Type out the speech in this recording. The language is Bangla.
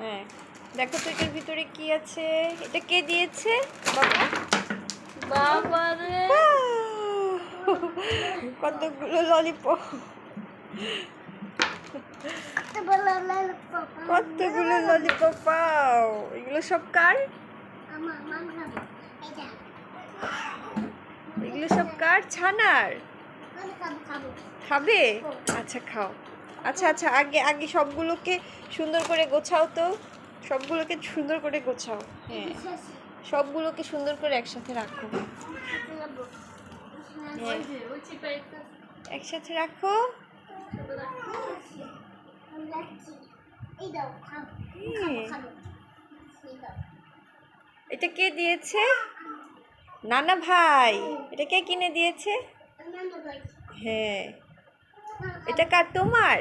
হ্যাঁ, দেখো তো এটার ভিতরে কি আছে। এটা কে দিয়েছে? বাবা। বাবা রে, কতগুলো ললিপপ, কতগুলো ললিপপ পাও। এগুলো সব কার? এগুলো সব কার? ছানার। খাবে? আচ্ছা খাও। আচ্ছা আচ্ছা, আগে আগে সবগুলোকে সুন্দর করে গোছাও তো। সবগুলোকে সুন্দর করে গোছাও। হ্যাঁ, সবগুলোকে সুন্দর করে একসাথে রাখো। হ্যাঁ, একসাথে রাখো। এটা কে দিয়েছে? নানা ভাই। এটা কে কিনে দিয়েছে? হ্যাঁ, এটা কার? তোমার?